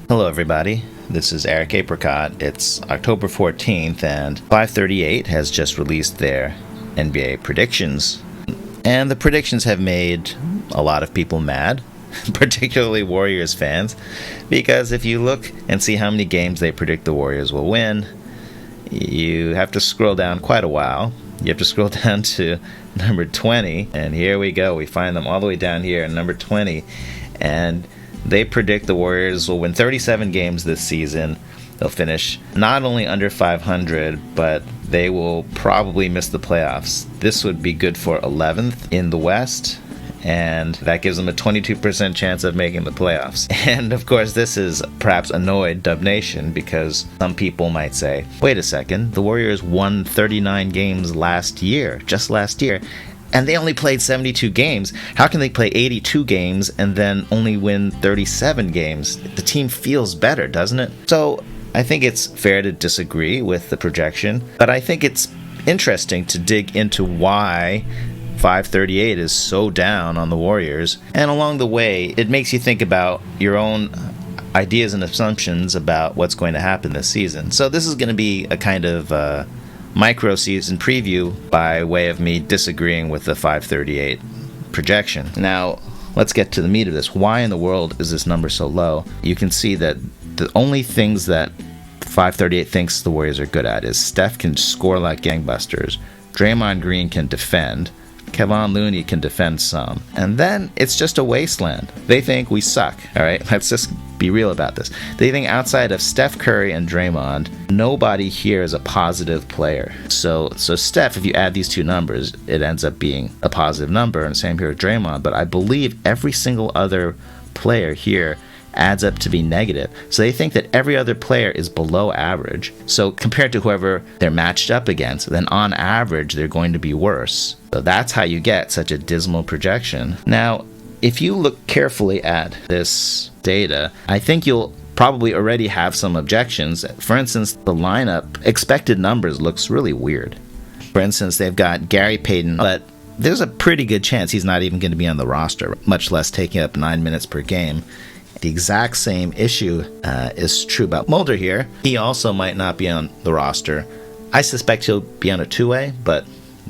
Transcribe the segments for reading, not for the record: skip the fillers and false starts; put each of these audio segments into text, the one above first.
Hello everybody, this is Eric Apricot. It's October 14th and 538 has just released their NBA predictions. And the predictions have made a lot of people mad, particularly Warriors fans, because if you look and see how many games they predict the Warriors will win, you have to scroll down quite a while. You have to scroll down to number 20, and here we go. We find them all the way down here at number 20, and they predict the Warriors will win 37 games this season. They'll finish not only under 500, but they will probably miss the playoffs. This would be good for 11th in the West, and that gives them a 22% chance of making the playoffs. And of course, this is perhaps annoyed Dub Nation, because some people might say, wait a second, the Warriors won 39 games just last year, and they only played 72 games. How can they play 82 games and then only win 37 games? The team feels better, doesn't it? So I think it's fair to disagree with the projection, but I think it's interesting to dig into why 538 is so down on the Warriors. And along the way, it makes you think about your own ideas and assumptions about what's going to happen this season. So this is going to be a kind of micro season preview by way of me disagreeing with the 538 projection. Now, let's get to the meat of this. Why in the world is this number so low? You can see that the only things that 538 thinks the Warriors are good at is Steph can score like gangbusters, Draymond Green can defend, Kevon Looney can defend some, and then it's just a wasteland. They think we suck. All right, let's just be real about this. They think outside of Steph Curry and Draymond, nobody here is a positive player. So Steph, if you add these two numbers, it ends up being a positive number, and same here with Draymond. But I believe every single other player here adds up to be negative. So they think that every other player is below average. So compared to whoever they're matched up against, then on average, they're going to be worse. So that's how you get such a dismal projection. Now, if you look carefully at this data, I think you'll probably already have some objections. For instance, the lineup expected numbers looks really weird. For instance, they've got Gary Payton, but there's a pretty good chance he's not even going to be on the roster, much less taking up 9 minutes per game. The exact same issue is true about Mulder here. He also might not be on the roster. I suspect he'll be on a two-way, but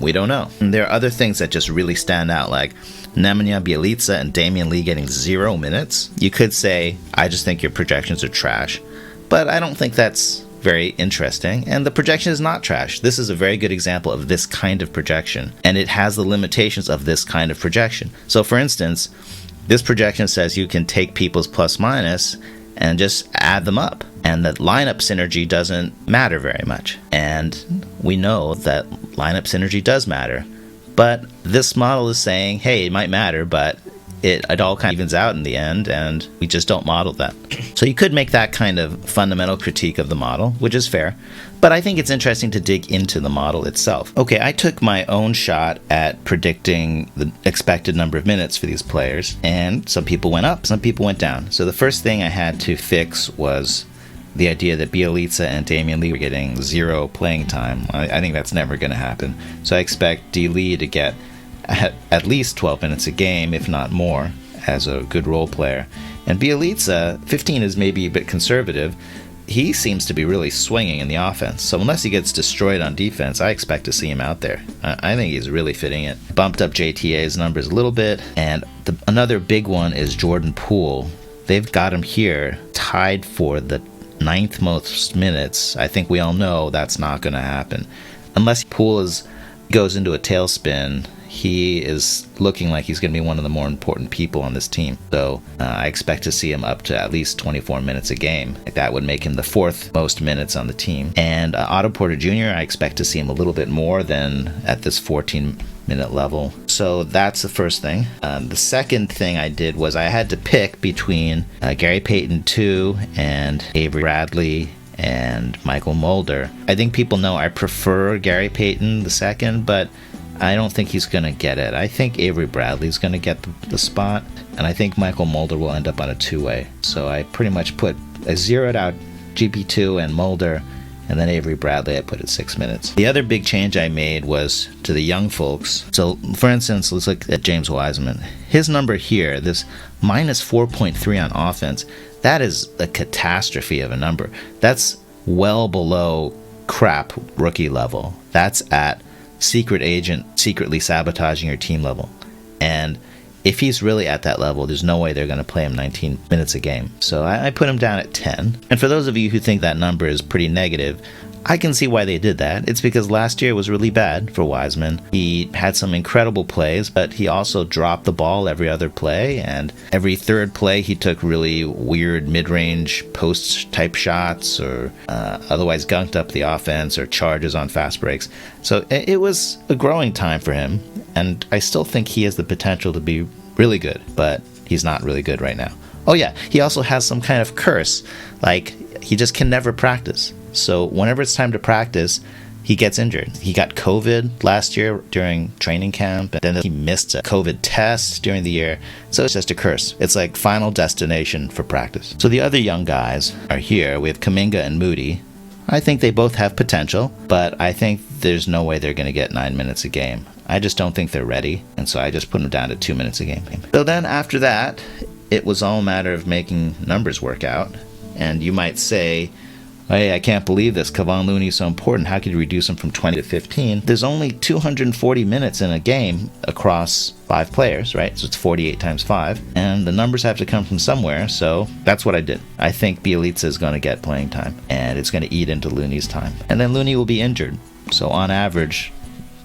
we don't know. And there are other things that just really stand out, like Nemanja, Bjelica, and Damion Lee getting 0 minutes. You could say, I just think your projections are trash, but I don't think that's very interesting, and the projection is not trash. This is a very good example of this kind of projection, and it has the limitations of this kind of projection. So for instance, this projection says you can take people's plus minus and just add them up, and that lineup synergy doesn't matter very much. And we know that lineup synergy does matter, but this model is saying, hey, it might matter, but it all kind of evens out in the end, and we just don't model that. So you could make that kind of fundamental critique of the model, which is fair, but I think it's interesting to dig into the model itself. Okay, I took my own shot at predicting the expected number of minutes for these players, and some people went up, some people went down. So the first thing I had to fix was the idea that Bjelica and Damion Lee were getting 0 playing time. I think that's never going to happen. So I expect D. Lee to get at least 12 minutes a game, if not more, as a good role player. And Bjelica, 15 is maybe a bit conservative. He seems to be really swinging in the offense. So unless he gets destroyed on defense, I expect to see him out there. I think he's really fitting it. Bumped up JTA's numbers a little bit. And another big one is Jordan Poole. They've got him here tied for the 9th most minutes. I think we all know that's not going to happen. Unless Poole goes into a tailspin, he is looking like he's going to be one of the more important people on this team. So I expect to see him up to at least 24 minutes a game. That would make him the 4th most minutes on the team. And Otto Porter Jr., I expect to see him a little bit more than at this 14-minute level. So that's the first thing. The second thing I did was I had to pick between Gary Payton 2 and Avery Bradley and Michael Mulder. I think people know I prefer Gary Payton the second, but I don't think he's going to get it. I think Avery Bradley's going to get the spot, and I think Michael Mulder will end up on a two-way. So I pretty much zeroed out GP2 and Mulder, and then Avery Bradley I put at 6 minutes. The other big change I made was to the young folks. So, for instance, let's look at James Wiseman. His number here, this minus 4.3 on offense, that is a catastrophe of a number. That's well below crap rookie level. That's at secret agent secretly sabotaging your team level. And if he's really at that level, there's no way they're going to play him 19 minutes a game. So I put him down at 10. And for those of you who think that number is pretty negative, I can see why they did that. It's because last year was really bad for Wiseman. He had some incredible plays, but he also dropped the ball every other play, and every third play he took really weird mid-range post-type shots, or otherwise gunked up the offense, or charges on fast breaks. So it was a growing time for him, and I still think he has the potential to be really good, but he's not really good right now. Oh yeah, he also has some kind of curse, like he just can never practice. So whenever it's time to practice, he gets injured. He got COVID last year during training camp, and then he missed a COVID test during the year. So it's just a curse. It's like final destination for practice. So the other young guys are here. We have Kuminga and Moody. I think they both have potential, but I think there's no way they're going to get 9 minutes a game. I just don't think they're ready, and so I just put them down to 2 minutes a game. So then after that, it was all a matter of making numbers work out. And you might say, hey, I can't believe this. Kevon Looney is so important. How could you reduce him from 20 to 15? There's only 240 minutes in a game across 5 players, right? So it's 48 times 5. And the numbers have to come from somewhere, so that's what I did. I think Bjelica is going to get playing time, and it's going to eat into Looney's time. And then Looney will be injured. So on average,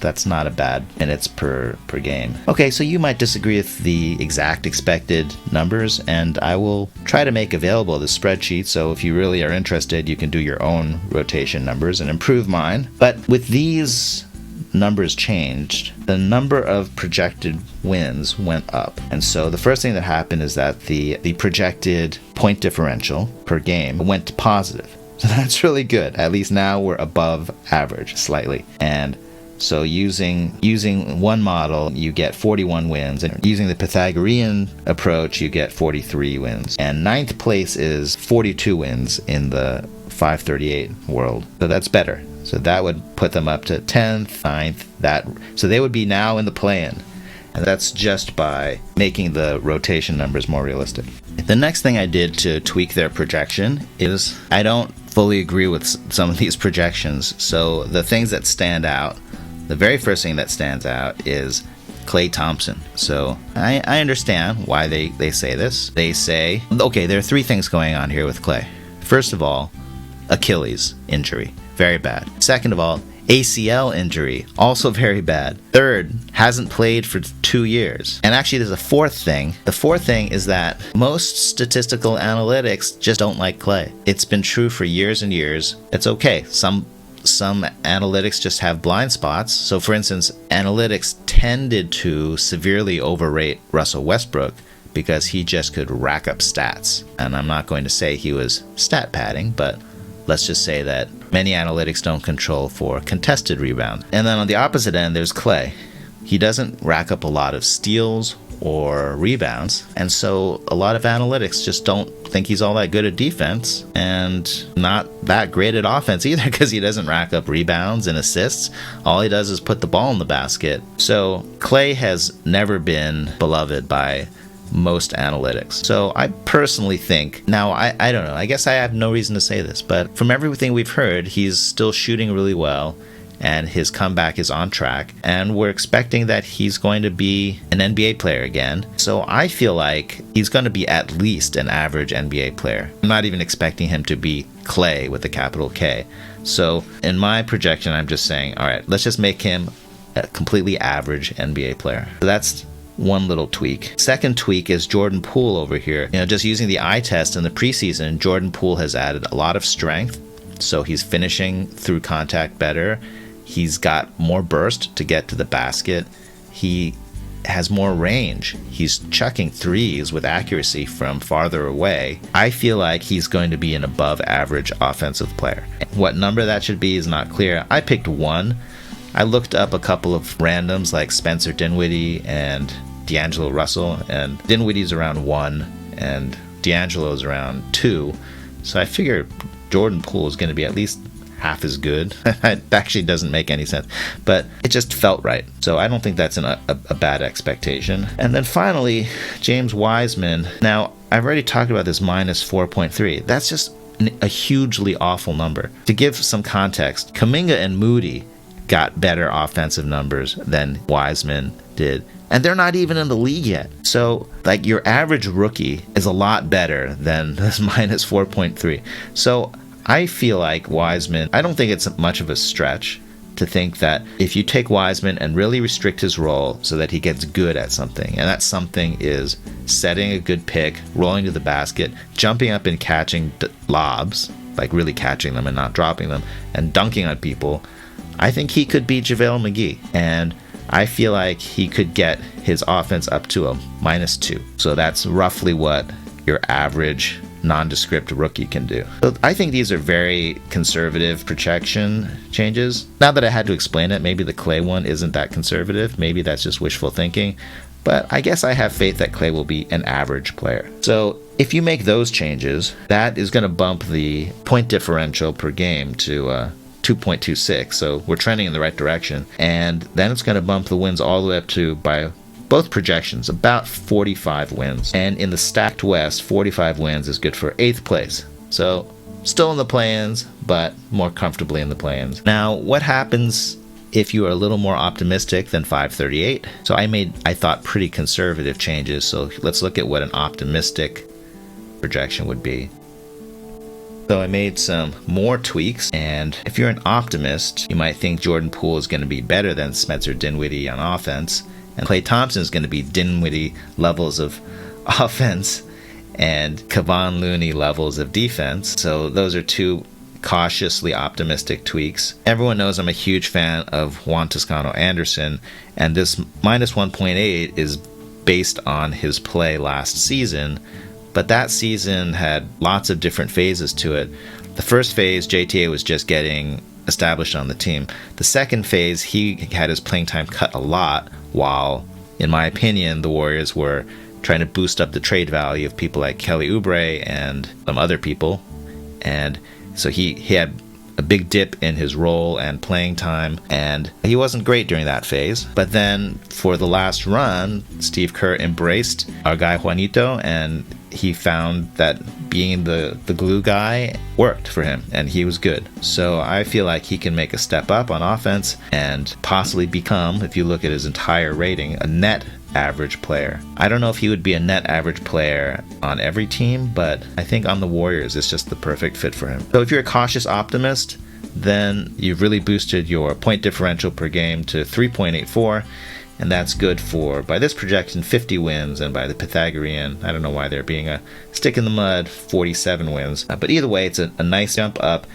that's not a bad minutes per game. Okay, so you might disagree with the exact expected numbers, and I will try to make available the spreadsheet, so if you really are interested, you can do your own rotation numbers and improve mine. But with these numbers changed, the number of projected wins went up. And so the first thing that happened is that the projected point differential per game went positive. So that's really good. At least now we're above average slightly. And so using one model, you get 41 wins, and using the Pythagorean approach, you get 43 wins. And 9th place is 42 wins in the 538 world. So that's better. So that would put them up to 10th, 9th, so they would be now in the play-in. And that's just by making the rotation numbers more realistic. The next thing I did to tweak their projection is I don't fully agree with some of these projections. So the things that stand out, the very first thing that stands out is Klay Thompson. So I understand why they say this. They say, okay, there are 3 things going on here with Klay. First of all, Achilles injury, very bad. Second of all, ACL injury, also very bad. Third, hasn't played for 2 years. And actually there's a fourth thing. The fourth thing is that most statistical analytics just don't like Klay. It's been true for years and years. It's okay. Some analytics just have blind spots. So for instance, analytics tended to severely overrate Russell Westbrook because he just could rack up stats. And I'm not going to say he was stat padding, but let's just say that many analytics don't control for contested rebound. And then on the opposite end, there's Klay. He doesn't rack up a lot of steals or rebounds, and so a lot of analytics just don't think he's all that good at defense and not that great at offense either, because he doesn't rack up rebounds and assists. All he does is put the ball in the basket. So Klay has never been beloved by most analytics. So I personally think, now I don't know, I guess I have no reason to say this, but from everything we've heard, he's still shooting really well, and his comeback is on track, and we're expecting that he's going to be an NBA player again. So I feel like he's going to be at least an average NBA player. I'm not even expecting him to be Klay with a capital K. So in my projection, I'm just saying, all right, let's just make him a completely average NBA player. So that's one little tweak. Second tweak is Jordan Poole over here. Just using the eye test in the preseason, Jordan Poole has added a lot of strength. So he's finishing through contact better. He's got more burst to get to the basket. He has more range. He's chucking threes with accuracy from farther away. I feel like he's going to be an above average offensive player. What number that should be is not clear. I picked 1. I looked up a couple of randoms like Spencer Dinwiddie and D'Angelo Russell, and Dinwiddie's around 1 and D'Angelo's around 2. So I figure Jordan Poole is going to be at least half as good. It actually doesn't make any sense, but it just felt right. So I don't think that's a bad expectation. And then finally, James Wiseman. Now, I've already talked about this minus 4.3. That's just a hugely awful number. To give some context, Kuminga and Moody got better offensive numbers than Wiseman did. And they're not even in the league yet. So, like, your average rookie is a lot better than this minus 4.3. So, I feel like Wiseman, I don't think it's much of a stretch to think that if you take Wiseman and really restrict his role so that he gets good at something, and that something is setting a good pick, rolling to the basket, jumping up and catching lobs, like really catching them and not dropping them, and dunking on people, I think he could be JaVale McGee. And I feel like he could get his offense up to a minus 2. So that's roughly what your average nondescript rookie can do. So I think these are very conservative projection changes. Now that I had to explain it, maybe the Klay one isn't that conservative. Maybe that's just wishful thinking. But I guess I have faith that Klay will be an average player. So if you make those changes, that is going to bump the point differential per game to 2.26, so we're trending in the right direction. And then it's going to bump the wins all the way up to, by both projections, about 45 wins. And in the stacked West, 45 wins is good for 8th place. So still in the play-ins, but more comfortably in the play-ins. Now, what happens if you are a little more optimistic than 538? So I thought pretty conservative changes. So let's look at what an optimistic projection would be. So I made some more tweaks, and if you're an optimist, you might think Jordan Poole is going to be better than Spencer Dinwiddie on offense, and Klay Thompson is going to be Dinwiddie levels of offense and Kevon Looney levels of defense. So those are two cautiously optimistic tweaks. Everyone knows I'm a huge fan of Juan Toscano-Anderson, and this minus 1.8 is based on his play last season. But that season had lots of different phases to it. The first phase, JTA was just getting established on the team. The second phase, he had his playing time cut a lot, while, in my opinion, the Warriors were trying to boost up the trade value of people like Kelly Oubre and some other people. And so he had a big dip in his role and playing time, and he wasn't great during that phase. But then for the last run, Steve Kerr embraced our guy Juanito, and he found that being the glue guy worked for him, and he was good. So I feel like he can make a step up on offense and possibly become, if you look at his entire rating, a net average player. I don't know if he would be a net average player on every team, but I think on the Warriors it's just the perfect fit for him. So if you're a cautious optimist, then you've really boosted your point differential per game to 3.84, and that's good for, by this projection, 50 wins, and by the Pythagorean, I don't know why they're being a stick in the mud, 47 wins. But either way, it's a nice jump up,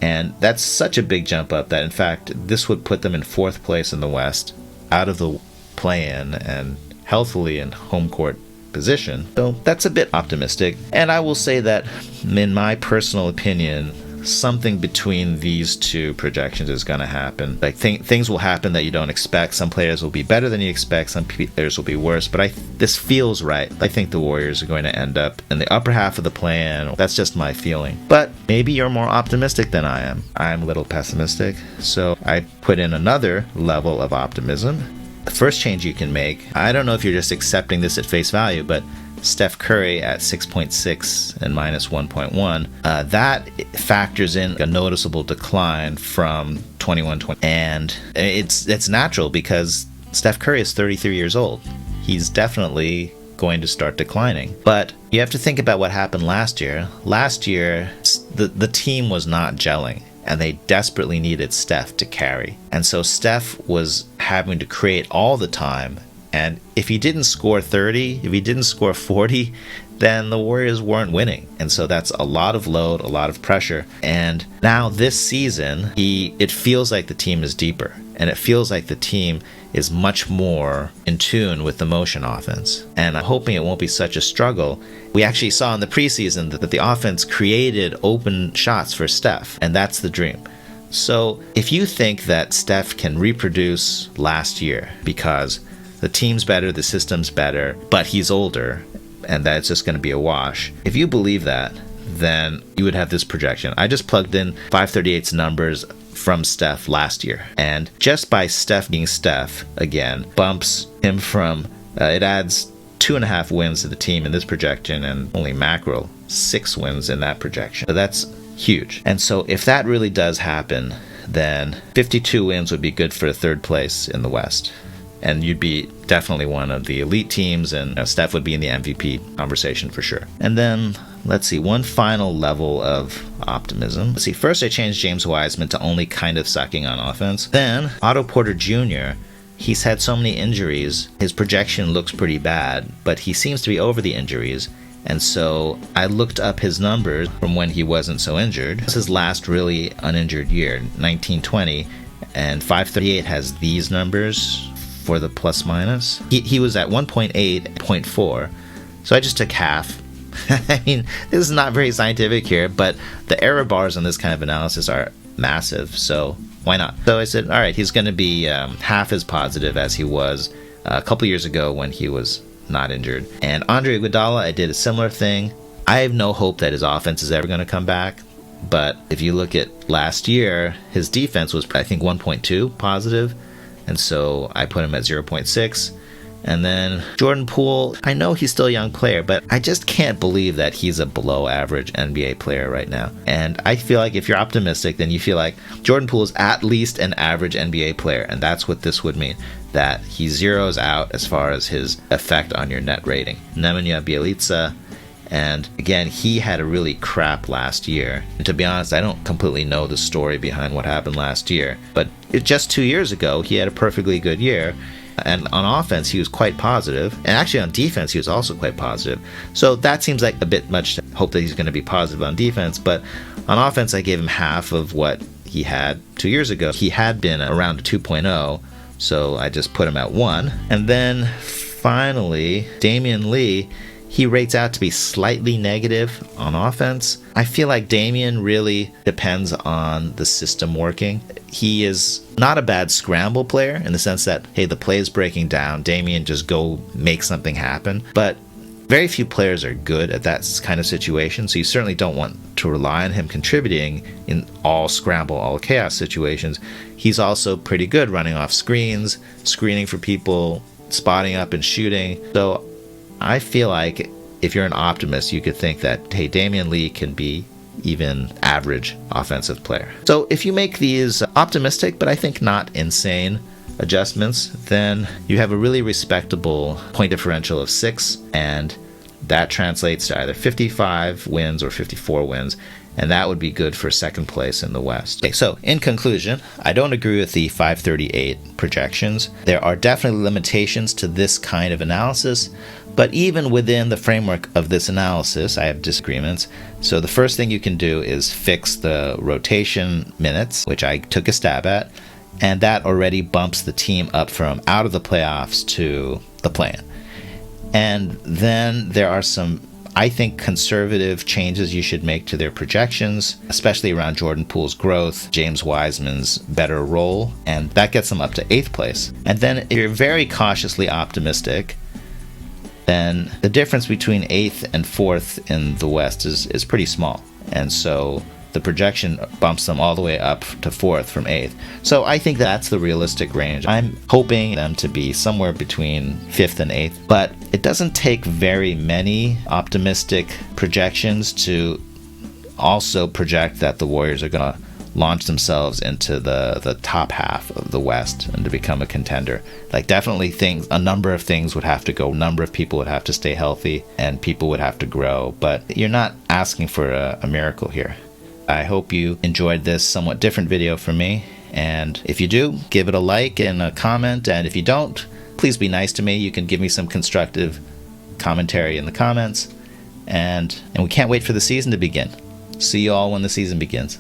and that's such a big jump up that, in fact, this would put them in 4th place in the West, out of the play-in, and healthily in home court position. So that's a bit optimistic. And I will say that, in my personal opinion, something between these two projections is going to happen. Like things will happen that you don't expect. Some players will be better than you expect. Some players will be worse. But this feels right. I think the Warriors are going to end up in the upper half of the play-in. That's just my feeling. But maybe you're more optimistic than I am. I'm a little pessimistic. So I put in another level of optimism. The first change you can make, I don't know if you're just accepting this at face value, but Steph Curry at 6.6 and minus 1.1, that factors in a noticeable decline from 21-20. And it's natural because Steph Curry is 33 years old. He's definitely going to start declining. But you have to think about what happened last year. Last year, the team was not gelling, and they desperately needed Steph to carry. And so Steph was having to create all the time. And if he didn't score 30, if he didn't score 40, then the Warriors weren't winning. And so that's a lot of load, a lot of pressure. And now this season, it feels like the team is deeper. And it feels like the team is much more in tune with the motion offense. And I'm hoping it won't be such a struggle. We actually saw in the preseason that the offense created open shots for Steph. And that's the dream. So if you think that Steph can reproduce last year because the team's better, the system's better, but he's older, and that it's just going to be a wash. If you believe that, then you would have this projection. I just plugged in 538's numbers from Steph last year, and just by Steph being Steph again bumps him from it adds 2.5 wins to the team in this projection, and only macro 6 wins in that projection. So that's huge. And so if that really does happen, then 52 wins would be good for 3rd place in the West, and you'd be definitely one of the elite teams, and Steph would be in the MVP conversation for sure. And then let's see, one final level of optimism. Let's see, first I changed James Wiseman to only kind of sucking on offense. Then Otto Porter Jr., he's had so many injuries, his projection looks pretty bad, but he seems to be over the injuries. And so I looked up his numbers from when he wasn't so injured. This is his last really uninjured year, 1920, and 538 has these numbers for the plus minus. He was at 1.8, 0.4, so I just took half. I mean, this is not very scientific here, but the error bars on this kind of analysis are massive, so why not? So I said, all right, he's going to be half as positive as he was a couple years ago when he was not injured. And Andre Iguodala, I did a similar thing. I have no hope that his offense is ever going to come back, but if you look at last year, his defense was, I think, 1.2 positive, and so I put him at 0.6. And then Jordan Poole, I know he's still a young player, but I just can't believe that he's a below average NBA player right now. And I feel like if you're optimistic, then you feel like Jordan Poole is at least an average NBA player, and that's what this would mean, that he zeroes out as far as his effect on your net rating. Nemanja Bjelica, and again, he had a really crap last year. And to be honest, I don't completely know the story behind what happened last year, but just 2 years ago, he had a perfectly good year. And on offense, he was quite positive. And actually on defense, he was also quite positive. So that seems like a bit much to hope that he's going to be positive on defense. But on offense, I gave him half of what he had 2 years ago. He had been around a 2.0, so I just put him at 1. And then finally, Damion Lee, he rates out to be slightly negative on offense. I feel like Damion really depends on the system working. He is not a bad scramble player in the sense that, hey, the play is breaking down, Damion just go make something happen. But very few players are good at that kind of situation, so you certainly don't want to rely on him contributing in all scramble, all chaos situations. He's also pretty good running off screens, screening for people, spotting up and shooting. So I feel like if you're an optimist, you could think that, hey, Damion Lee can be even average offensive player. So if you make these optimistic, but I think not insane adjustments, then you have a really respectable point differential of 6, and that translates to either 55 wins or 54 wins, and that would be good for 2nd place in the West. Okay, so in conclusion, I don't agree with the 538 projections. There are definitely limitations to this kind of analysis, but even within the framework of this analysis, I have disagreements. So the first thing you can do is fix the rotation minutes, which I took a stab at, and that already bumps the team up from out of the playoffs to the play-in. And then there are some, I think, conservative changes you should make to their projections, especially around Jordan Poole's growth, James Wiseman's better role, and that gets them up to 8th place. And then if you're very cautiously optimistic, then the difference between 8th and 4th in the West is pretty small. And so the projection bumps them all the way up to 4th from 8th. So I think that's the realistic range. I'm hoping them to be somewhere between 5th and 8th, but it doesn't take very many optimistic projections to also project that the Warriors are going to launch themselves into the top half of the West and to become a contender. Like, definitely a number of things would have to go, a number of people would have to stay healthy, and people would have to grow, but you're not asking for a miracle here. I hope you enjoyed this somewhat different video from me, and if you do, give it a like and a comment, and if you don't, please be nice to me. You can give me some constructive commentary in the comments, and we can't wait for the season to begin. See you all when the season begins.